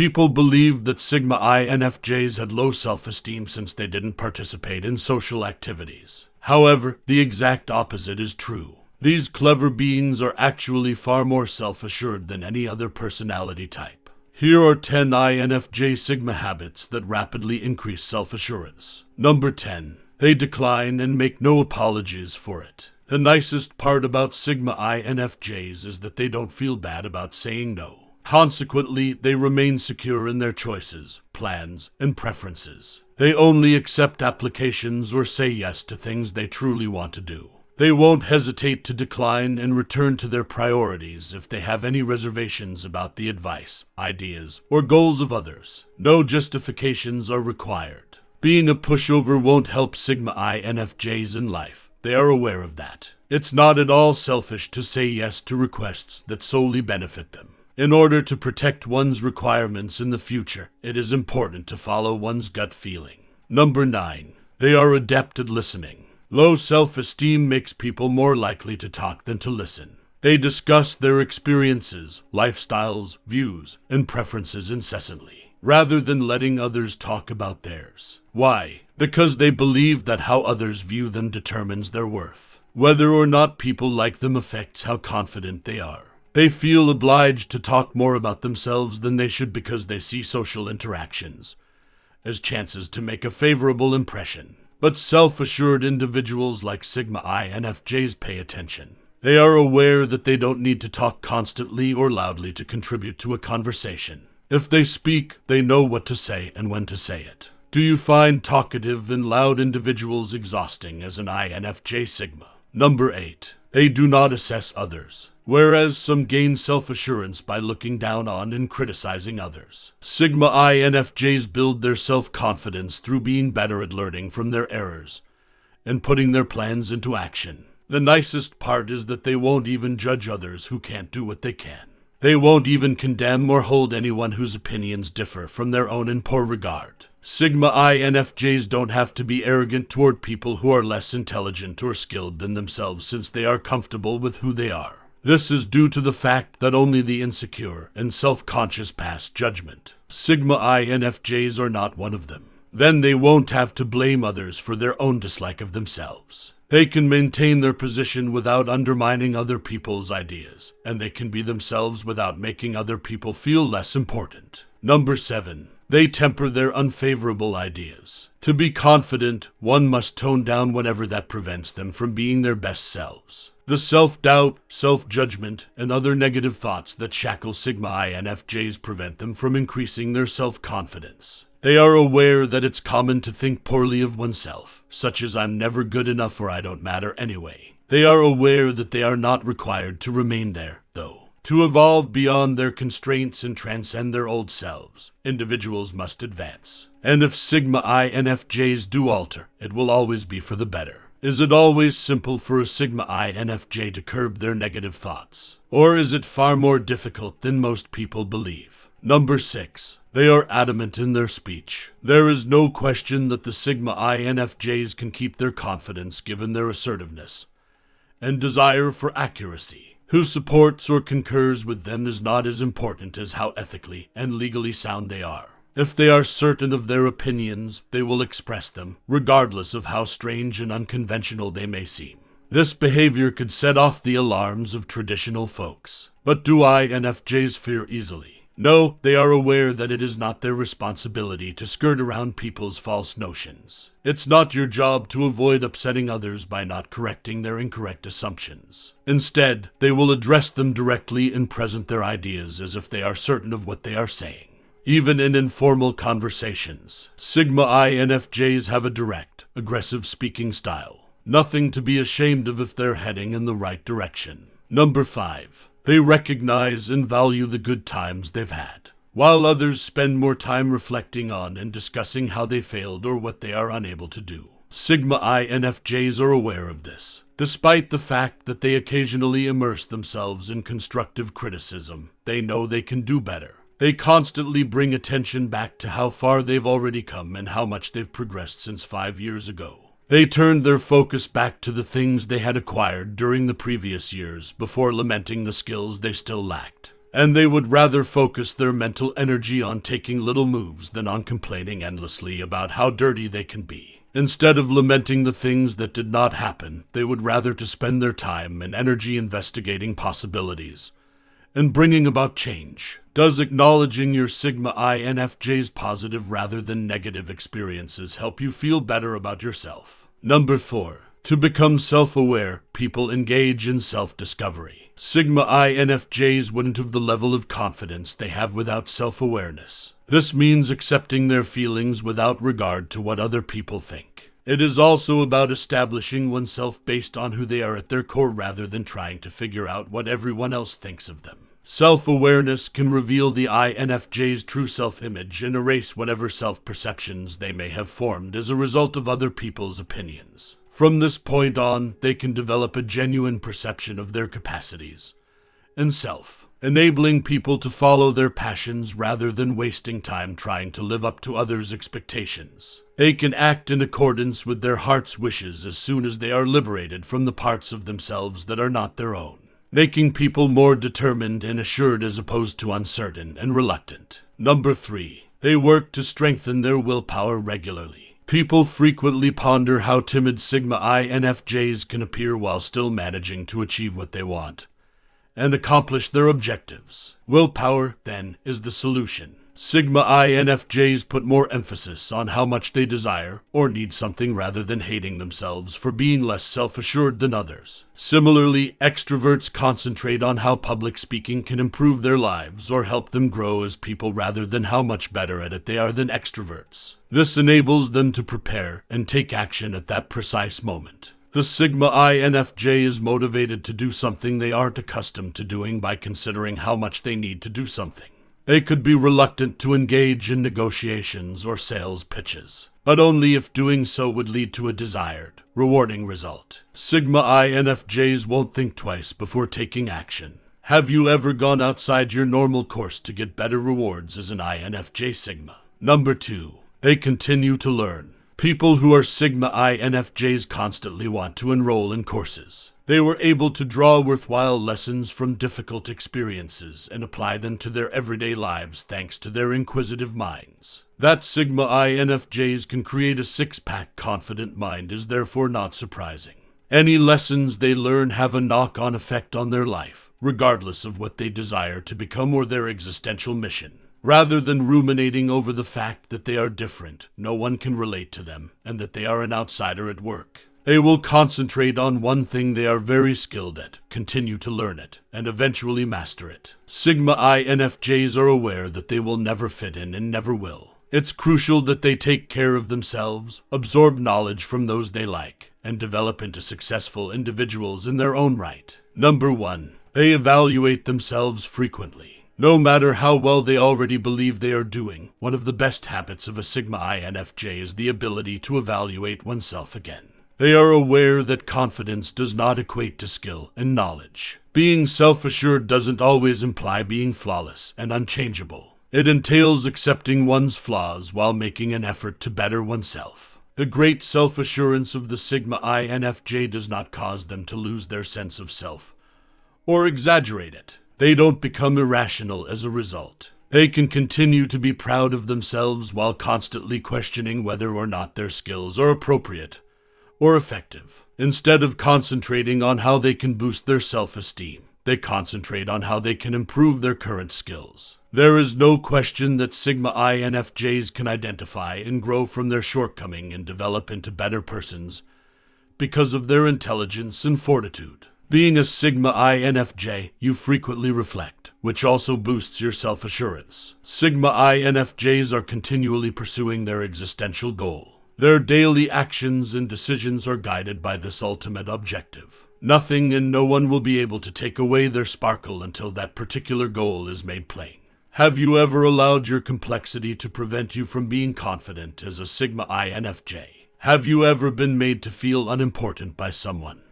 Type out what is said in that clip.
People believed that Sigma INFJs had low self-esteem since they didn't participate in social activities. However, the exact opposite is true. These clever beings are actually far more self-assured than any other personality type. Here are 10 INFJ Sigma habits that rapidly increase self-assurance. Number 10. They decline and make no apologies for it. The nicest part about Sigma INFJs is that they don't feel bad about saying no. Consequently, they remain secure in their choices, plans, and preferences. They only accept applications or say yes to things they truly want to do. They won't hesitate to decline and return to their priorities if they have any reservations about the advice, ideas, or goals of others. No justifications are required. Being a pushover won't help Sigma INFJs in life. They are aware of that. It's not at all selfish to say yes to requests that solely benefit them. In order to protect one's requirements in the future, it is important to follow one's gut feeling. Number 9. They are adept at listening. Low self-esteem makes people more likely to talk than to listen. They discuss their experiences, lifestyles, views, and preferences incessantly, rather than letting others talk about theirs. Why? Because they believe that how others view them determines their worth. Whether or not people like them affects how confident they are. They feel obliged to talk more about themselves than they should because they see social interactions as chances to make a favorable impression. But self-assured individuals like Sigma INFJs pay attention. They are aware that they don't need to talk constantly or loudly to contribute to a conversation. If they speak, they know what to say and when to say it. Do you find talkative and loud individuals exhausting as an INFJ Sigma? Number 8. They do not assess others. Whereas some gain self-assurance by looking down on and criticizing others, Sigma INFJs build their self-confidence through being better at learning from their errors and putting their plans into action. The nicest part is that they won't even judge others who can't do what they can. They won't even condemn or hold anyone whose opinions differ from their own in poor regard. Sigma INFJs don't have to be arrogant toward people who are less intelligent or skilled than themselves since they are comfortable with who they are. This is due to the fact that only the insecure and self-conscious pass judgment. Sigma INFJs are not one of them. Then they won't have to blame others for their own dislike of themselves. They can maintain their position without undermining other people's ideas, and they can be themselves without making other people feel less important. Number 7. They temper their unfavorable ideas. To be confident, one must tone down whatever that prevents them from being their best selves. The self-doubt, self-judgment, and other negative thoughts that shackle Sigma INFJs prevent them from increasing their self-confidence. They are aware that it's common to think poorly of oneself, such as "I'm never good enough" or "I don't matter anyway." They are aware that they are not required to remain there, though. To evolve beyond their constraints and transcend their old selves, individuals must advance. And if Sigma INFJs do alter, it will always be for the better. Is it always simple for a Sigma INFJ to curb their negative thoughts? Or is it far more difficult than most people believe? Number 6. They are adamant in their speech. There is no question that the Sigma INFJs can keep their confidence given their assertiveness and desire for accuracy. Who supports or concurs with them is not as important as how ethically and legally sound they are. If they are certain of their opinions, they will express them, regardless of how strange and unconventional they may seem. This behavior could set off the alarms of traditional folks. But do INFJs fear easily? No, they are aware that it is not their responsibility to skirt around people's false notions. It's not your job to avoid upsetting others by not correcting their incorrect assumptions. Instead, they will address them directly and present their ideas as if they are certain of what they are saying. Even in informal conversations, Sigma INFJs have a direct, aggressive speaking style. Nothing to be ashamed of if they're heading in the right direction. Number 5. They recognize and value the good times they've had. While others spend more time reflecting on and discussing how they failed or what they are unable to do, Sigma INFJs are aware of this. Despite the fact that they occasionally immerse themselves in constructive criticism, they know they can do better. They constantly bring attention back to how far they've already come and how much they've progressed since 5 years ago. They turned their focus back to the things they had acquired during the previous years before lamenting the skills they still lacked. and they would rather focus their mental energy on taking little moves than on complaining endlessly about how dirty they can be. Instead of lamenting the things that did not happen, they would rather to spend their time and energy investigating possibilities and bringing about change. Does acknowledging your Sigma INFJ's positive rather than negative experiences help you feel better about yourself? Number 4. To become self-aware, people engage in self-discovery. Sigma INFJs wouldn't have the level of confidence they have without self-awareness. This means accepting their feelings without regard to what other people think. It is also about establishing oneself based on who they are at their core rather than trying to figure out what everyone else thinks of them. Self-awareness can reveal the INFJ's true self-image and erase whatever self-perceptions they may have formed as a result of other people's opinions. From this point on, they can develop a genuine perception of their capacities and self, enabling people to follow their passions rather than wasting time trying to live up to others' expectations. They can act in accordance with their heart's wishes as soon as they are liberated from the parts of themselves that are not their own, making people more determined and assured as opposed to uncertain and reluctant. Number 3. They work to strengthen their willpower regularly. People frequently ponder how timid Sigma INFJs can appear while still managing to achieve what they want and accomplish their objectives. Willpower, then, is the solution. Sigma INFJs put more emphasis on how much they desire or need something rather than hating themselves for being less self-assured than others. Similarly, extroverts concentrate on how public speaking can improve their lives or help them grow as people rather than how much better at it they are than extroverts. This enables them to prepare and take action at that precise moment. The Sigma INFJ is motivated to do something they aren't accustomed to doing by considering how much they need to do something. They could be reluctant to engage in negotiations or sales pitches, but only if doing so would lead to a desired, rewarding result. Sigma INFJs won't think twice before taking action. Have you ever gone outside your normal course to get better rewards as an INFJ Sigma? Number 2. They continue to learn. People who are Sigma INFJs constantly want to enroll in courses. They were able to draw worthwhile lessons from difficult experiences and apply them to their everyday lives thanks to their inquisitive minds. That Sigma INFJs can create a six-pack confident mind is therefore not surprising. Any lessons they learn have a knock-on effect on their life, regardless of what they desire to become or their existential mission. Rather than ruminating over the fact that they are different, no one can relate to them, and that they are an outsider at work, they will concentrate on one thing they are very skilled at, continue to learn it, and eventually master it. Sigma INFJs are aware that they will never fit in and never will. It's crucial that they take care of themselves, absorb knowledge from those they like, and develop into successful individuals in their own right. Number 1. They evaluate themselves frequently. No matter how well they already believe they are doing, one of the best habits of a Sigma INFJ is the ability to evaluate oneself again. They are aware that confidence does not equate to skill and knowledge. Being self-assured doesn't always imply being flawless and unchangeable. It entails accepting one's flaws while making an effort to better oneself. The great self-assurance of the Sigma INFJ does not cause them to lose their sense of self or exaggerate it. They don't become irrational as a result. They can continue to be proud of themselves while constantly questioning whether or not their skills are appropriate or effective. Instead of concentrating on how they can boost their self-esteem, they concentrate on how they can improve their current skills. There is no question that Sigma INFJs can identify and grow from their shortcoming and develop into better persons because of their intelligence and fortitude. Being a Sigma INFJ, you frequently reflect, which also boosts your self-assurance. Sigma INFJs are continually pursuing their existential goal. Their daily actions and decisions are guided by this ultimate objective. Nothing and no one will be able to take away their sparkle until that particular goal is made plain. Have you ever allowed your complexity to prevent you from being confident as a Sigma INFJ? Have you ever been made to feel unimportant by someone?